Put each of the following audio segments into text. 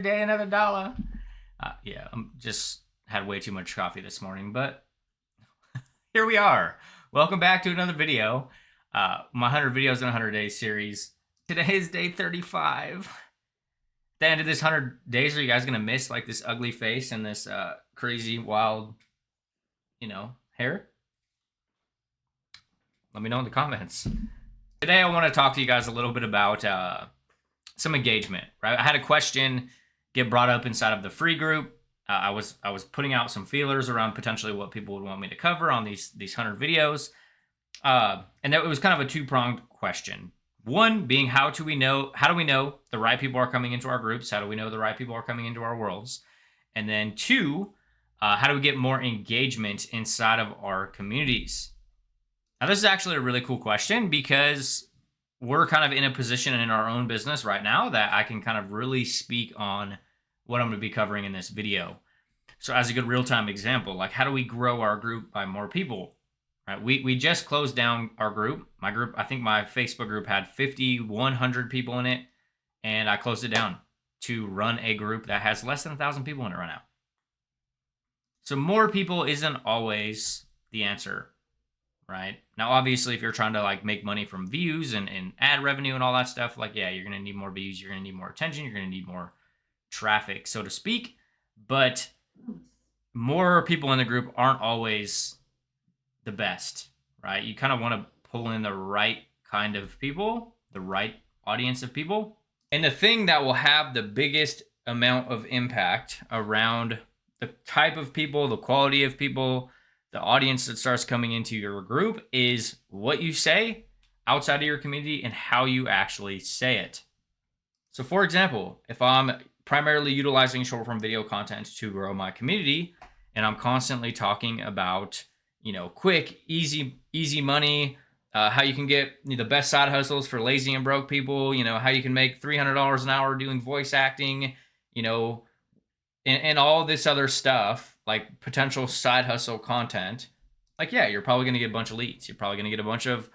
Day another dollar. Yeah, I'm just had way too much coffee this morning, but here we are. Welcome back to another video. My 100 videos in 100 days series. Today is day 35. At the end of this 100 days, are you guys gonna miss like this ugly face and this crazy wild, hair? Let me know in the comments. Today, I want to talk to you guys a little bit about some engagement. Right, I had a question get brought up inside of the free group. I was putting out some feelers around potentially what people would want me to cover on these 100 videos, and it was kind of a two-pronged question. One being how do we know the right people are coming into our groups? How do we know the right people are coming into our worlds? And then two, how do we get more engagement inside of our communities? Now, this is actually a really cool question because we're kind of in a position in our own business right now that I can kind of really speak on what I'm going to be covering in this video. So as a good real-time example, like how do we grow our group by more people? Right? We just closed down our group. My group, I think my Facebook group had 5,100 people in it, and I closed it down to run a group that has less than 1,000 people in it right now. So more people isn't always the answer. Right? Now, obviously, if you're trying to like make money from views and ad revenue and all that stuff, like, yeah, you're going to need more views, you're going to need more attention, you're going to need more traffic, so to speak. But more people in the group aren't always the best, right? You kind of want to pull in the right kind of people, the right audience of people. And the thing that will have the biggest amount of impact around the type of people, the quality of people, the audience that starts coming into your group is what you say outside of your community and how you actually say it. So for example, if I'm primarily utilizing short form video content to grow my community and I'm constantly talking about, quick, easy money, how you can get the best side hustles for lazy and broke people, how you can make $300 an hour doing voice acting, and all this other stuff, like potential side hustle content, like, yeah, you're probably going to get a bunch of leads. You're probably going to get a bunch of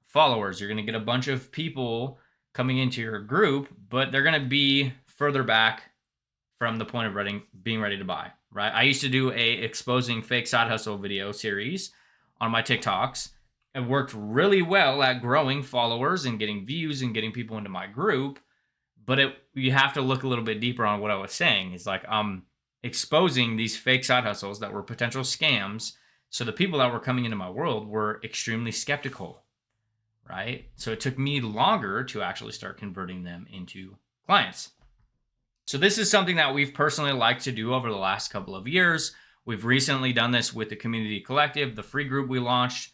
followers. You're going to get a bunch of people coming into your group, but they're going to be further back from the point of being ready to buy, right? I used to do a exposing fake side hustle video series on my TikToks. It worked really well at growing followers and getting views and getting people into my group. But you have to look a little bit deeper on what I was saying. It's like I'm exposing these fake side hustles that were potential scams. So the people that were coming into my world were extremely skeptical, right? So it took me longer to actually start converting them into clients. So this is something that we've personally liked to do over the last couple of years. We've recently done this with the Community Collective, the free group we launched,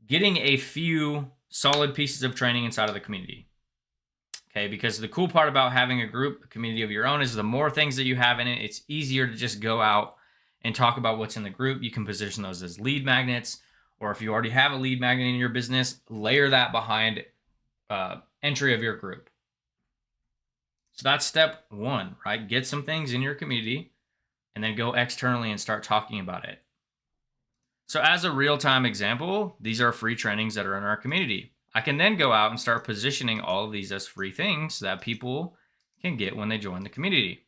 getting a few solid pieces of training inside of the community. Okay, because the cool part about having a group, a community of your own, is the more things that you have in it, it's easier to just go out and talk about what's in the group. You can position those as lead magnets, or if you already have a lead magnet in your business, layer that behind entry of your group. So that's step one, right? Get some things in your community and then go externally and start talking about it. So as a real-time example, these are free trainings that are in our community. I can then go out and start positioning all of these as free things that people can get when they join the community,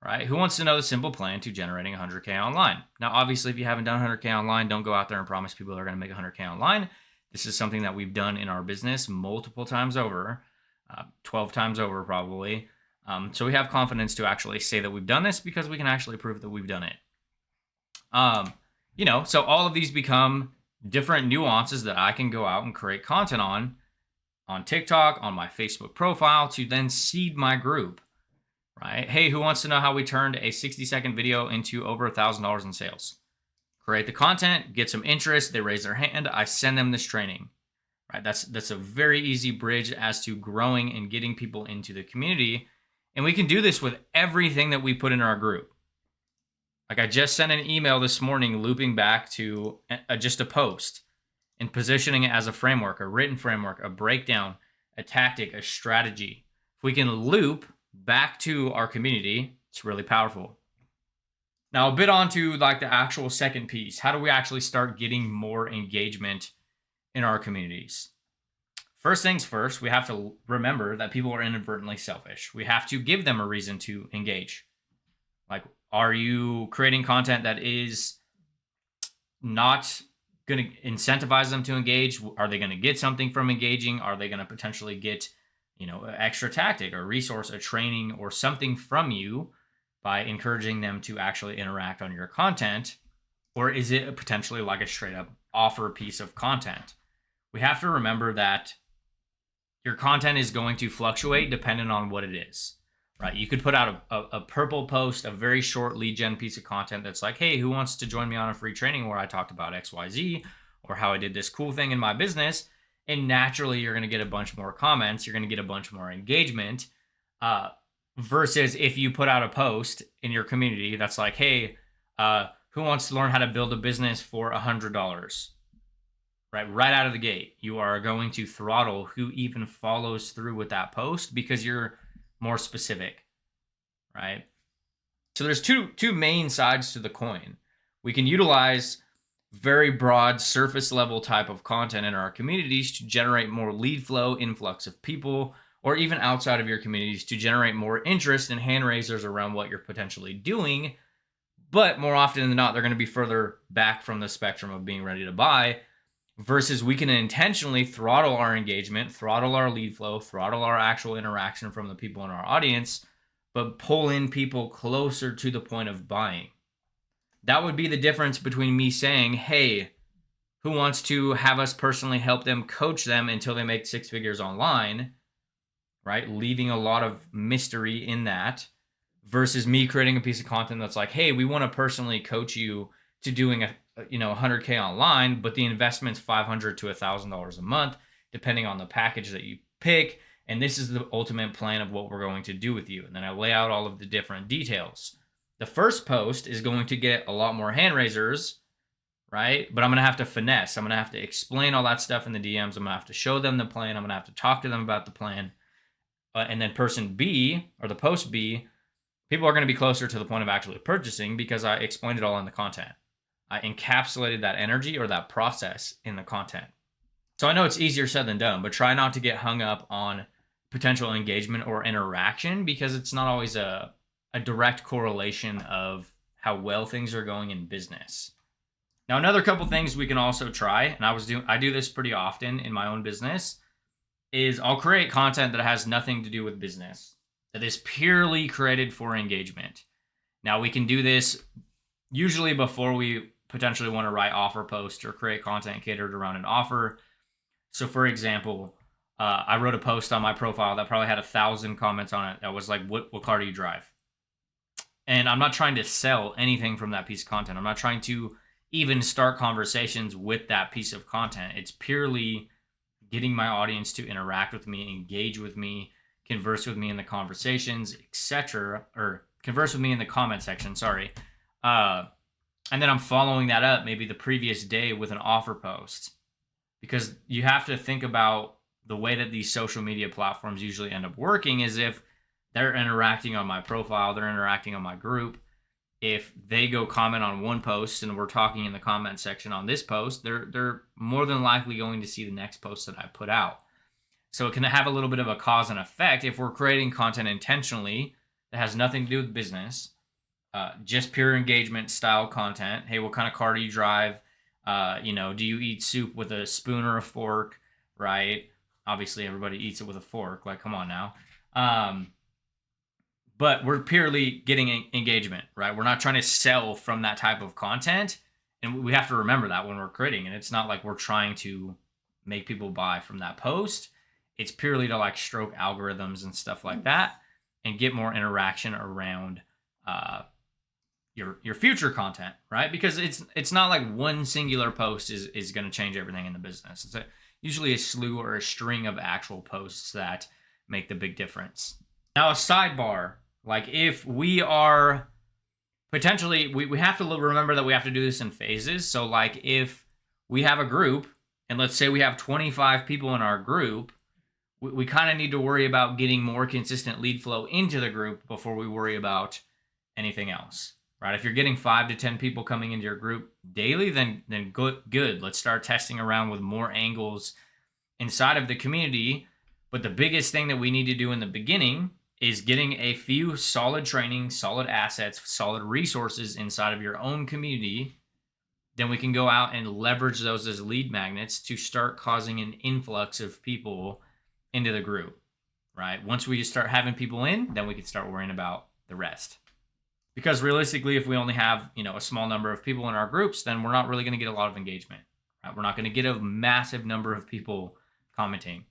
right? Who wants to know the simple plan to generating 100K online? Now, obviously, if you haven't done 100K online, don't go out there and promise people they're going to make 100K online. This is something that we've done in our business multiple times over, 12 times over probably. So we have confidence to actually say that we've done this because we can actually prove that we've done it. So all of these become different nuances that I can go out and create content on TikTok, on my Facebook profile to then seed my group, right? Hey, who wants to know how we turned a 60-second video into over $1,000 in sales? Create the content, get some interest, they raise their hand, I send them this training, right? That's a very easy bridge as to growing and getting people into the community. And we can do this with everything that we put in our group. Like I just sent an email this morning looping back to just a post and positioning it as a framework, a written framework, a breakdown, a tactic, a strategy. If we can loop back to our community, it's really powerful. Now, a bit on to like the actual second piece. How do we actually start getting more engagement in our communities? First things first, we have to remember that people are inadvertently selfish. We have to give them a reason to engage. Like, are you creating content that is not going to incentivize them to engage? Are they going to get something from engaging? Are they going to potentially get, extra tactic or resource, a training or something from you by encouraging them to actually interact on your content? Or is it potentially like a straight up offer piece of content? We have to remember that your content is going to fluctuate depending on what it is, right? You could put out a purple post, a very short lead gen piece of content that's like, hey, who wants to join me on a free training where I talked about XYZ or how I did this cool thing in my business? And naturally, you're going to get a bunch more comments. You're going to get a bunch more engagement. Versus if you put out a post in your community that's like, hey, who wants to learn how to build a business for $100? Right out of the gate, you are going to throttle who even follows through with that post because you're more specific, right? So there's two main sides to the coin. We can utilize very broad surface level type of content in our communities to generate more lead flow, influx of people, or even outside of your communities to generate more interest and hand raisers around what you're potentially doing. But more often than not, they're going to be further back from the spectrum of being ready to buy. Versus we can intentionally throttle our engagement, throttle our lead flow, throttle our actual interaction from the people in our audience, but pull in people closer to the point of buying. That would be the difference between me saying, hey, who wants to have us personally help them, coach them until they make 6 figures online, right? Leaving a lot of mystery in that, versus me creating a piece of content that's like, hey, we want to personally coach you to doing a 100K online, but the investment's $500 to $1,000 a month, depending on the package that you pick. And this is the ultimate plan of what we're going to do with you. And then I lay out all of the different details. The first post is going to get a lot more hand raisers, right? But I'm going to have to finesse. I'm going to have to explain all that stuff in the DMs. I'm going to have to show them the plan. I'm going to have to talk to them about the plan. And then person B, or the post B, people are going to be closer to the point of actually purchasing because I explained it all in the content. I encapsulated that energy or that process in the content. So I know it's easier said than done, but try not to get hung up on potential engagement or interaction because it's not always a direct correlation of how well things are going in business. Now, another couple things we can also try, and I do this pretty often in my own business, is I'll create content that has nothing to do with business, that is purely created for engagement. Now, we can do this usually before we potentially want to write offer posts or create content catered around an offer. So for example, I wrote a post on my profile that probably had 1,000 comments on it that was like, what car do you drive? And I'm not trying to sell anything from that piece of content. I'm not trying to even start conversations with that piece of content. It's purely getting my audience to interact with me, engage with me, converse with me in the conversations, etc., or converse with me in the comment section, sorry. And then I'm following that up maybe the previous day with an offer post, because you have to think about the way that these social media platforms usually end up working is if they're interacting on my profile, they're interacting on my group. If they go comment on one post and we're talking in the comment section on this post, they're more than likely going to see the next post that I put out. So it can have a little bit of a cause and effect if we're creating content intentionally that has nothing to do with business. Just pure engagement style content. Hey, what kind of car do you drive? Do you eat soup with a spoon or a fork? Right? Obviously, everybody eats it with a fork. Like, come on now. But we're purely getting engagement, right? We're not trying to sell from that type of content. And we have to remember that when we're creating. And it's not like we're trying to make people buy from that post. It's purely to like stroke algorithms and stuff like that and get more interaction around your future content, right? Because it's not like one singular post is going to change everything in the business. It's usually a slew or a string of actual posts that make the big difference. Now, a sidebar, like if we are potentially, we have to remember that we have to do this in phases. So like if we have a group, and let's say we have 25 people in our group, we kind of need to worry about getting more consistent lead flow into the group before we worry about anything else. Right? If you're getting 5 to 10 people coming into your group daily, then good. Let's start testing around with more angles inside of the community. But the biggest thing that we need to do in the beginning is getting a few solid training, solid assets, solid resources inside of your own community. Then we can go out and leverage those as lead magnets to start causing an influx of people into the group, right? Once we start having people in, then we can start worrying about the rest. Because realistically, if we only have, a small number of people in our groups, then we're not really going to get a lot of engagement, right? We're not going to get a massive number of people commenting.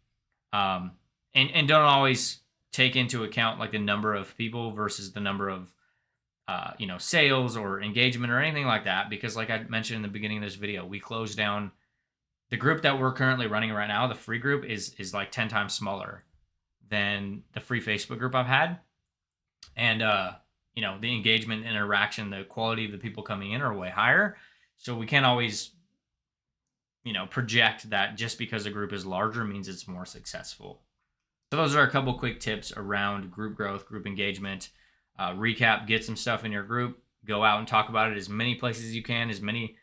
And don't always take into account like the number of people versus the number of sales or engagement or anything like that, because like I mentioned in the beginning of this video, we closed down the group that we're currently running right now. The free group is like 10 times smaller than the free Facebook group I've had. And the engagement, interaction, the quality of the people coming in are way higher. So we can't always project that just because a group is larger means it's more successful. So those are a couple quick tips around group growth, group engagement. Recap, get some stuff in your group, go out and talk about it as many places as you can, as many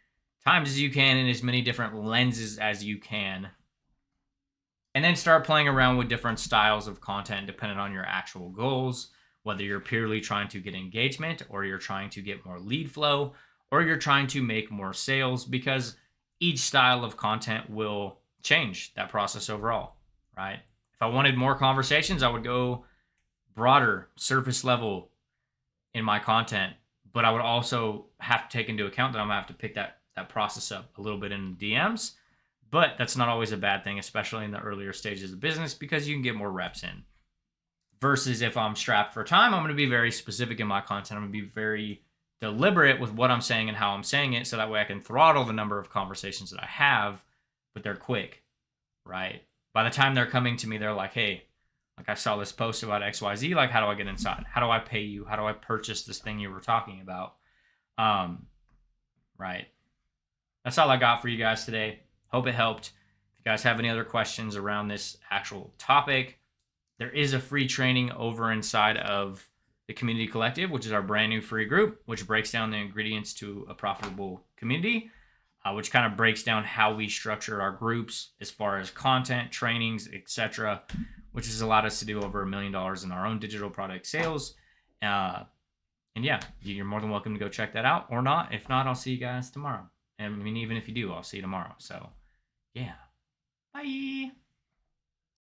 times as you can, in as many different lenses as you can. And then start playing around with different styles of content depending on your actual goals, whether you're purely trying to get engagement or you're trying to get more lead flow or you're trying to make more sales, because each style of content will change that process overall, right? If I wanted more conversations, I would go broader, surface level in my content, but I would also have to take into account that I'm gonna have to pick that process up a little bit in DMs. But that's not always a bad thing, especially in the earlier stages of business, because you can get more reps in. Versus if I'm strapped for time, I'm going to be very specific in my content. I'm going to be very deliberate with what I'm saying and how I'm saying it, so that way I can throttle the number of conversations that I have, but they're quick, right? By the time they're coming to me, they're like, hey, like I saw this post about XYZ, like how do I get inside? How do I pay you? How do I purchase this thing you were talking about? Right. That's all I got for you guys today. Hope it helped. If you guys have any other questions around this actual topic, there is a free training over inside of the Community Collective, which is our brand new free group, which breaks down the ingredients to a profitable community, which kind of breaks down how we structure our groups as far as content, trainings, etc., which has allowed us to do over $1 million in our own digital product sales. And yeah, you're more than welcome to go check that out, or not. If not, I'll see you guys tomorrow. And I mean, even if you do, I'll see you tomorrow. So yeah, bye.